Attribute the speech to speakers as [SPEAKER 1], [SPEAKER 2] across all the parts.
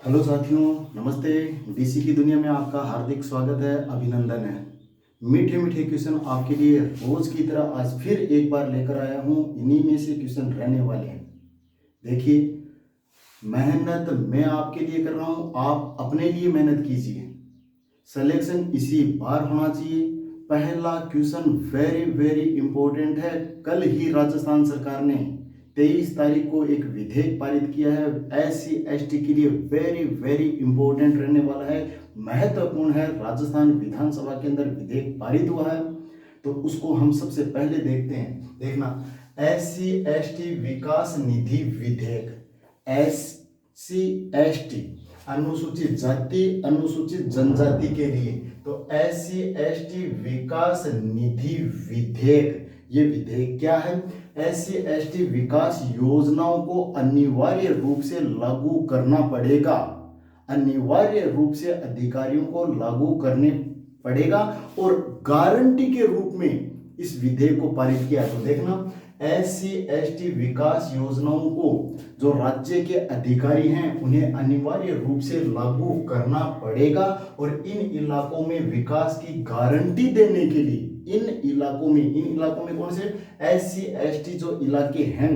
[SPEAKER 1] Hello साथियों, नमस्ते। DC की दुनिया में आपका हार्दिक स्वागत है, अभिनंदन है। मीठे मीठे क्वेश्चन आपके लिए रोज की तरह आज फिर एक बार लेकर आया हूँ। इन्हीं में से क्वेश्चन रहने वाले हैं। देखिए, मेहनत मैं आपके लिए कर रहा हूँ, आप अपने लिए मेहनत कीजिए। सिलेक्शन इसी बार होना चाहिए। पहला क्वेश्चन वेरी वेरी इंपॉर्टेंट है। कल ही राजस्थान सरकार ने 23 तारीख को एक विधेयक पारित किया है। SC ST के लिए वेरी वेरी इंपॉर्टेंट रहने वाला है, महत्वपूर्ण है। राजस्थान विधानसभा के अंदर विधेयक पारित हुआ है, तो उसको हम सबसे पहले देखते हैं। देखना, SC ST विकास निधि विधेयक। SC ST अनुसूचित जाति अनुसूचित जनजाति के लिए, तो SC ST विकास निधि विधेयक। ये विधेयक क्या है? SC ST विकास योजनाओं को अनिवार्य रूप से लागू करना पड़ेगा। अनिवार्य रूप से अधिकारियों को लागू करने पड़ेगा और गारंटी के रूप में इस विधेयक को पारित किया। तो देखना, SC ST विकास योजनाओं को जो राज्य के अधिकारी हैं उन्हें अनिवार्य रूप से लागू करना पड़ेगा और इन इलाकों में विकास की गारंटी देने के लिए इन इलाकों में कौन से? SC ST जो इलाके हैं,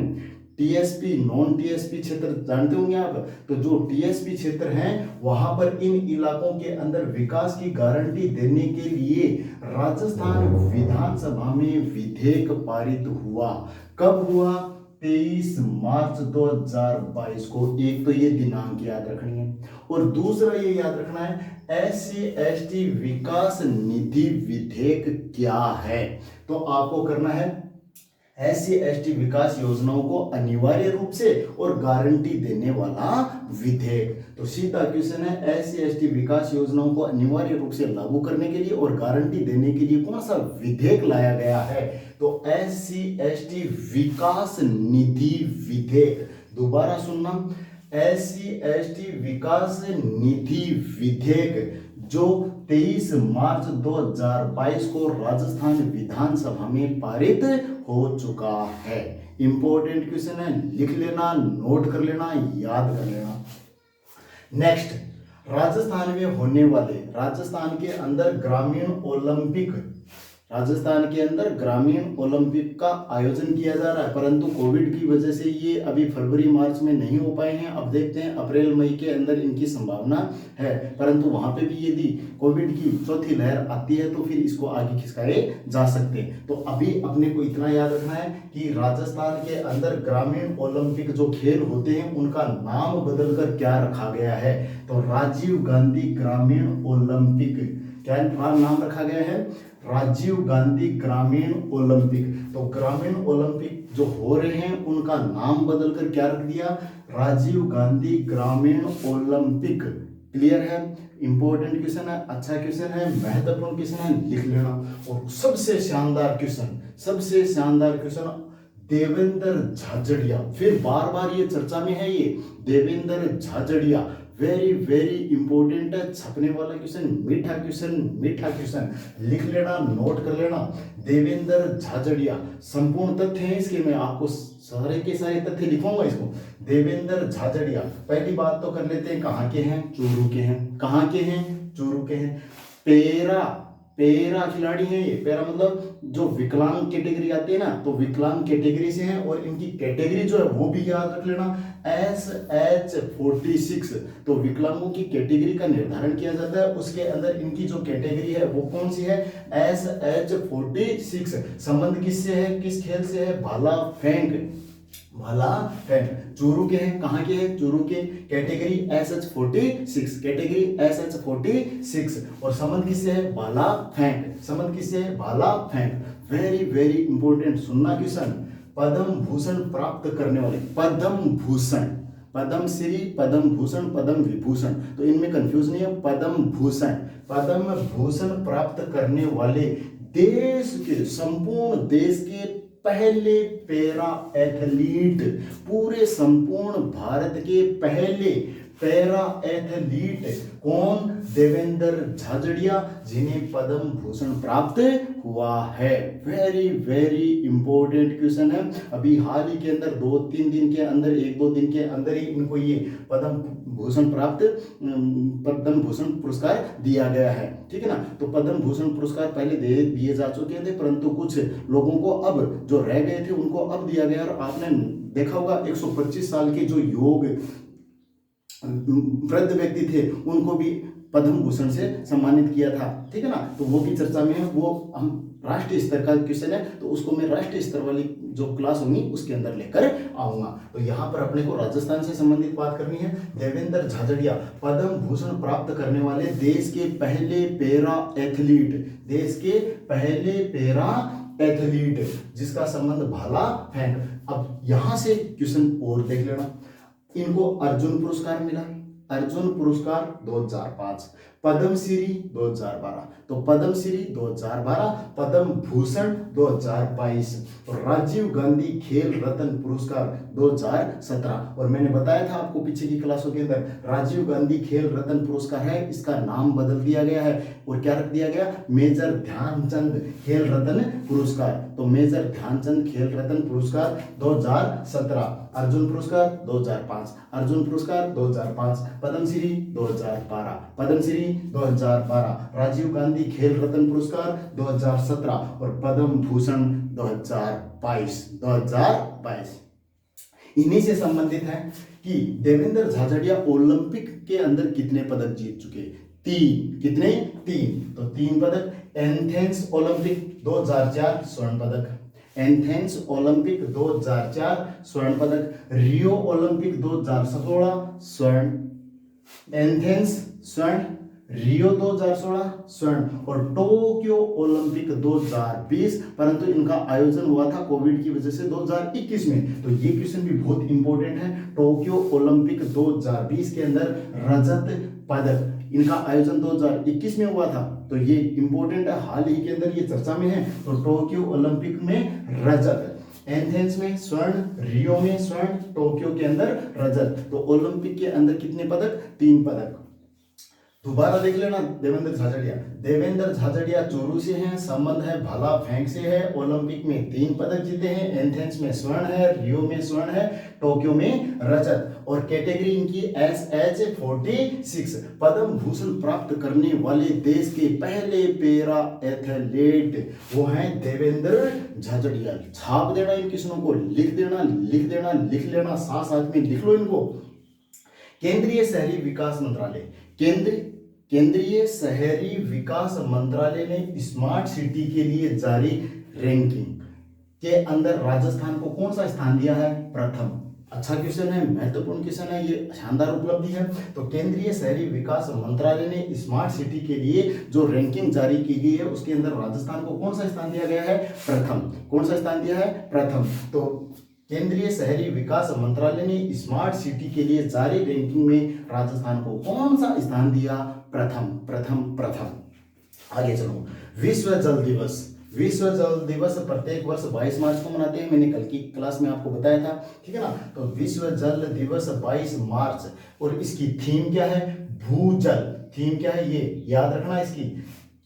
[SPEAKER 1] TSP नॉन TSP क्षेत्र जानते होंगे आप। तो जो TSP क्षेत्र हैं वहां पर इन इलाकों के अंदर विकास की गारंटी देने के लिए राजस्थान विधानसभा में विधेयक पारित हुआ। कब हुआ? 23 मार्च 2022 को। एक तो ये दिनांक याद रखनी है और दूसरा ये याद रखना है SC ST विकास निधि विधेयक क्या है। तो आपको करना है SC ST विकास योजनाओं को अनिवार्य रूप से और गारंटी देने वाला विधेयक। तो सीधा क्वेश्चन है, SC ST विकास योजनाओं को अनिवार्य रूप से लागू करने के लिए और गारंटी देने के लिए कौन सा विधेयक लाया गया है? तो SC ST विकास निधि विधेयक। दोबारा सुनना, SC ST विकास निधि विधेयक जो 23 मार्च 2022 को राजस्थान विधानसभा में पारित हो चुका है। इंपॉर्टेंट क्वेश्चन है, लिख लेना, नोट कर लेना, याद कर लेना। नेक्स्ट, राजस्थान में होने वाले, राजस्थान के अंदर ग्रामीण ओलंपिक का आयोजन किया जा रहा है, परंतु कोविड की वजह से ये अभी फरवरी मार्च में नहीं हो पाए हैं। अब देखते हैं अप्रैल मई के अंदर इनकी संभावना है, परंतु वहां पे भी यदि कोविड की चौथी लहर आती है तो फिर इसको आगे खिसकाए जा सकते हैं। तो अभी अपने को इतना याद रखना है कि राजस्थान के अंदर ग्रामीण ओलंपिक जो खेल होते हैं उनका नाम बदलकर क्या रखा गया है? तो राजीव गांधी ग्रामीण ओलंपिक, क्या नाम रखा गया है? राजीव गांधी ग्रामीण ओलंपिक। तो ग्रामीण ओलंपिक जो हो रहे हैं उनका नाम बदलकर क्या रख दिया? राजीव गांधी ग्रामीण ओलंपिक। क्लियर है? इंपॉर्टेंट क्वेश्चन है, अच्छा क्वेश्चन है, महत्वपूर्ण क्वेश्चन है, लिख लेना। और सबसे शानदार क्वेश्चन, देवेंद्र झाझड़िया। फिर बार बार ये चर्चा में है, ये Devendra Jhajharia very very important है, छपने वाला क्वेश्चन, मीठा क्वेश्चन, लिख लेना, नोट कर लेना। देवेंद्र झाझड़िया, संपूर्ण तथ्य हैं इसके, मैं आपको सारे के सारे तथ्य लिखूंगा इसको। देवेंद्र झाझड़िया, पहली बात तो कर लेते हैं, कहाँ के हैं? चूरू के हैं। कहाँ के हैं? चूरू के हैं। पेरा खिलाड़ी हैं ये। पेरा मतलब जो विकलांग कैटेगरी आती है ना, तो विकलांग कैटेगरी से हैं और इनकी कैटेगरी जो है वो भी याद रख लेना, SH46। तो विकलांगों की कैटेगरी का निर्धारण किया जाता है, उसके अंदर इनकी जो कैटेगरी है वो कौन सी है? SH46। संबंध किससे है? किस खेल से है? भाला फेंक। चूरू के हैं। कहाँ के हैं? चूरू के। कैटेगरी SH46 और संबंध किससे है? भाला फेंक। वेरी वेरी इंपॉर्टेंट, सुनना क्वेश्चन। पद्म भूषण प्राप्त करने वाले, पद्म श्री, पद्म भूषण, पद्म विभूषण, तो इनमें कंफ्यूज नहीं है। पद्म भूषण प्राप्त करने वाले संपूर्ण देश के पहले पैरा एथलीट, पूरे संपूर्ण भारत के पहले पैरा एथलीट कौन? देवेंद्र झाझड़िया, जिन्हें पद्म भूषण प्राप्त हुआ है। वेरी वेरी इंपॉर्टेंट क्वेश्चन है। अभी हाल ही के अंदर 2-3 दिन के अंदर, 1-2 दिन के अंदर ही इनको ये पद्म भूषण पुरस्कार दिया गया है। ठीक है ना। तो पद्म भूषण पुरस्कार पहले दिए जा चुके थे, परंतु कुछ लोगों को अब जो रह गए थे उनको अब दिया गया। और आपने देखा होगा 125 साल के जो योग वृद्ध व्यक्ति थे उनको भी पद्म भूषण से सम्मानित किया था। ठीक है ना। तो वो भी चर्चा में है, वो हम राष्ट्रीय स्तर का क्वेश्चन है, तो उसको मैं राष्ट्रीय स्तर वाली जो क्लास होगी उसके अंदर लेकर आऊंगा। तो यहाँ पर अपने को राजस्थान से संबंधित बात करनी है। देवेंद्र झाझड़िया पद्म भूषण प्राप्त करने वाले देश के पहले पैरा एथलीट, देश के पहले पैरा एथलीट जिसका संबंध भाला फेंक। अब यहां से क्वेश्चन और देख लेना। इनको अर्जुन पुरस्कार मिला, अर्जुन पुरस्कार 2005, पद्मश्री 2012, तो पद्मश्री 2012, पद्म भूषण 2022, और राजीव गांधी खेल रत्न पुरस्कार 2017। और मैंने बताया था आपको पीछे की क्लासों के अंदर, राजीव गांधी खेल रत्न पुरस्कार है, इसका नाम बदल दिया गया है और क्या रख दिया गया? मेजर ध्यानचंद खेल रत्न पुरस्कार। तो मेजर ध्यानचंद खेल रत्न पुरस्कार 2017, अर्जुन पुरस्कार 2005, अर्जुन पुरस्कार 2005, पद्मश्री 2012, पद्मश्री 2012, राजीव गांधी खेल रत्न पुरस्कार 2017 और पद्म भूषण 2022। इन्हीं से संबंधित है कि देवेंद्र झाझड़िया ओलंपिक के अंदर कितने पदक जीत चुके? 3। कितने? 3। तो 3 पदक। एथेंस ओलंपिक 2004 स्वर्ण पदक, एथेंस ओलंपिक 2004 स्वर्ण पदक, रियो ओलंपिक 2016 स्वर्ण, एथेंस स्वर्ण, रियो 2016 स्वर्ण, और टोक्यो ओलंपिक 2020, परंतु इनका आयोजन हुआ था कोविड की वजह से 2021 में। तो ये क्वेश्चन भी बहुत इंपॉर्टेंट है। टोक्यो ओलंपिक 2020 के अंदर रजत पदक, इनका आयोजन 2021 में हुआ था, तो ये इंपॉर्टेंट है, हाल ही के अंदर ये चर्चा में है। तो टोक्यो ओलंपिक में रजत, एथेंस में स्वर्ण, रियो में स्वर्ण, टोक्यो के अंदर रजत। तो ओलंपिक के अंदर कितने पदक? 3 पदक। दोबारा देख लेना। देवेंद्र झाझड़िया, देवेंद्र झाझड़िया चूरू से हैं, संबंध है भाला फेंक से है, ओलंपिक में 3 पदक जीते हैं, एथेंस में स्वर्ण है, रियो में स्वर्ण है, टोक्यो में रजत, और कैटेगरी इनकी SH46। पद्म भूषण प्राप्त करने वाले देश के पहले पैरा एथलीट वो हैं देवेंद्र झाझड़िया। छाप देना इन किस्मों को, लिख देना, लिख देना, लिख लेना, साथ साथ में लिख लो इनको। केंद्रीय शहरी विकास मंत्रालय, केंद्रीय शहरी विकास मंत्रालय ने स्मार्ट सिटी के लिए जारी रैंकिंग के अंदर राजस्थान को कौन सा स्थान दिया है? प्रथम। अच्छा क्वेश्चन है, महत्वपूर्ण क्वेश्चन है, ये शानदार उपलब्धि है। तो केंद्रीय शहरी विकास मंत्रालय ने स्मार्ट सिटी के लिए जो रैंकिंग जारी की गई है उसके अंदर राजस्थान को कौन सा स्थान दिया गया है? प्रथम। कौन सा स्थान दिया है? प्रथम। तो केंद्रीय शहरी विकास मंत्रालय ने स्मार्ट सिटी के लिए जारी रैंकिंग में राजस्थान को कौन सा स्थान दिया? प्रथम, प्रथम, प्रथम। आगे चलो। विश्व जल दिवस, विश्व जल दिवस प्रत्येक वर्ष 22 मार्च को मनाते हैं, मैंने कल की क्लास में आपको बताया था। ठीक है ना। तो विश्व जल दिवस 22 मार्च, और इसकी थीम क्या है? भूजल। थीम क्या है ये याद रखना इसकी।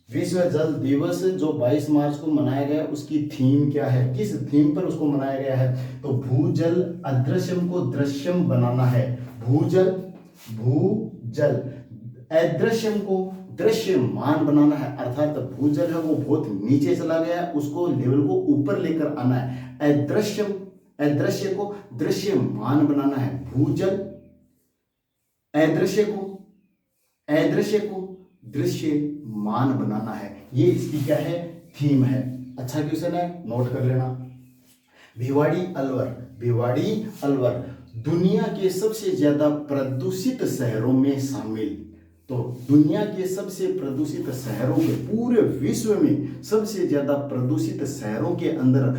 [SPEAKER 1] विश्व जल दिवस जो 22 मार्च को मनाया गया उसकी थीम क्या है? किस थीम पर उसको मनाया गया है? तो भूजल अदृश्यम को दृश्यम बनाना है। भूजल, भूजल, अदृश्यम को दृश्यमान बनाना है, अर्थात भूजल है वो बहुत नीचे चला गया है, उसको लेवल को ऊपर लेकर आना है। अदृश्यम, अदृश्य को दृश्यमान बनाना है। भूजल अदृश्य को, अदृश्य को दृश्यमान बनाना है, ये इसकी क्या है? थीम है। अच्छा क्वेश्चन है, नोट कर लेना। भिवाड़ी अलवर, भिवाड़ी अलवर दुनिया के सबसे ज्यादा प्रदूषित शहरों में शामिल। तो दुनिया के सबसे प्रदूषित शहरों में, पूरे विश्व में सबसे ज्यादा प्रदूषित शहरों के अंदर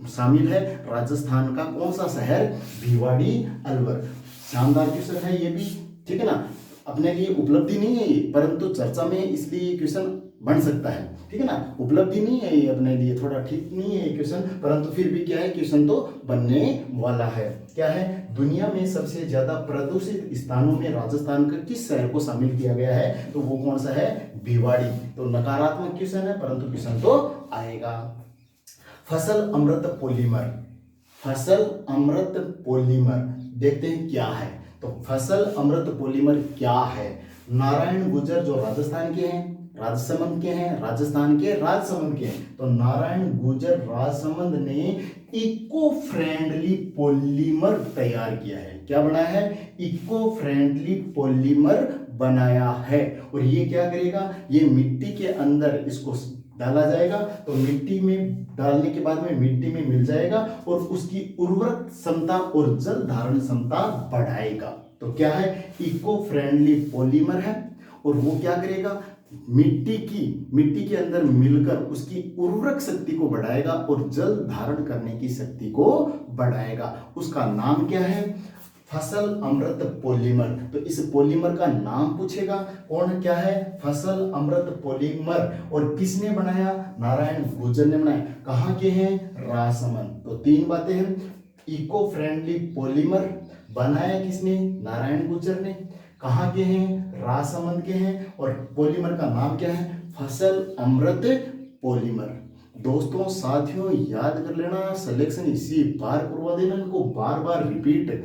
[SPEAKER 1] शामिल है राजस्थान का कौन सा शहर? भिवाड़ी अलवर। शानदार क्वेश्चन है ये भी। ठीक है ना। अपने लिए उपलब्धि नहीं है ये, परंतु चर्चा में इसलिए क्वेश्चन बन सकता है, ठीक है ना। उपलब्धि नहीं है ये अपने लिए, थोड़ा ठीक नहीं है ये क्वेश्चन, परंतु फिर भी क्या है, क्वेश्चन तो बनने वाला है। क्या है, दुनिया में सबसे ज्यादा प्रदूषित स्थानों में राजस्थान का किस शहर को शामिल किया गया है, तो वो कौन सा है, भिवाड़ी। तो नकारात्मक क्वेश्चन है, परंतु क्वेश्चन तो आएगा। फसल अमृत पॉलीमर, फसल अमृत पॉलीमर देखते हैं क्या है। तो फसल अमृत पॉलीमर क्या है, नारायण गुर्जर जो राजस्थान के हैं, राजसमंद के हैं, राजस्थान के राजसमंद के हैं, तो नारायण गुर्जर राजसमंद ने इको फ्रेंडली पॉलीमर तैयार किया है। क्या बनाया है, इको फ्रेंडली पॉलीमर बनाया है। और ये क्या करेगा, ये मिट्टी के अंदर इसको डाला जाएगा, तो मिट्टी में डालने के बाद में मिट्टी में मिल जाएगा और उसकी उर्वरक क्षमता और जल धारण क्षमता बढ़ाएगा। तो क्या है, इको फ्रेंडली पॉलीमर है, और वो क्या करेगा, मिट्टी के अंदर मिलकर उसकी उर्वरक शक्ति को बढ़ाएगा और जल धारण करने की शक्ति को बढ़ाएगा। उसका नाम क्या है, फसल अमृत पॉलीमर। तो इस पॉलीमर का नाम पूछेगा, कौन क्या है, फसल अमृत पॉलीमर। और किसने बनाया, नारायण गुर्जर ने बनाया। कहाँ के हैं, राजसमंद। तो तीन बातें हैं, इको फ्रेंडली पॉलीमर बनाया किसने, नारायण गुर्जर ने, कहाँ के हैं, राजसमंद के हैं, और पॉलीमर का नाम क्या है, फसल अमृत पॉलीमर। दोस्तों साथियों याद कर लेना, सिलेक्शन इसी बार करवा देना, इनको बार बार रिपीट,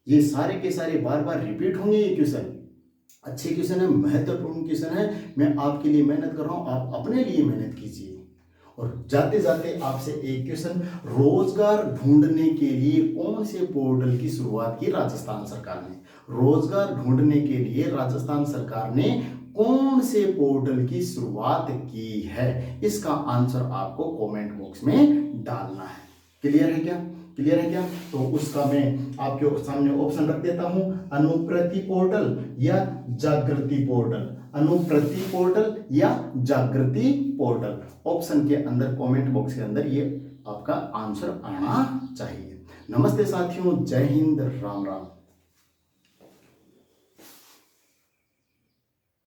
[SPEAKER 1] ये सारे के सारे बार बार रिपीट होंगे। ये क्वेश्चन अच्छे क्वेश्चन है, महत्वपूर्ण क्वेश्चन है। मैं आपके लिए मेहनत कर रहा हूं, आप अपने लिए मेहनत कीजिए। और जाते जाते आपसे एक क्वेश्चन, रोजगार ढूंढने के लिए कौन से पोर्टल की शुरुआत की राजस्थान सरकार ने, रोजगार ढूंढने के लिए राजस्थान सरकार ने कौन से पोर्टल की शुरुआत की है, इसका आंसर आपको कमेंट बॉक्स में डालना है। क्लियर है क्या, क्लियर है क्या। तो उसका मैं आपके सामने ऑप्शन रख देता हूं, अनुप्रति पोर्टल या जागृति पोर्टल, अनुप्रति पोर्टल या जागृति पोर्टल। ऑप्शन के अंदर कमेंट बॉक्स के अंदर ये आपका आंसर आना चाहिए। नमस्ते साथियों, जय हिंद, राम राम।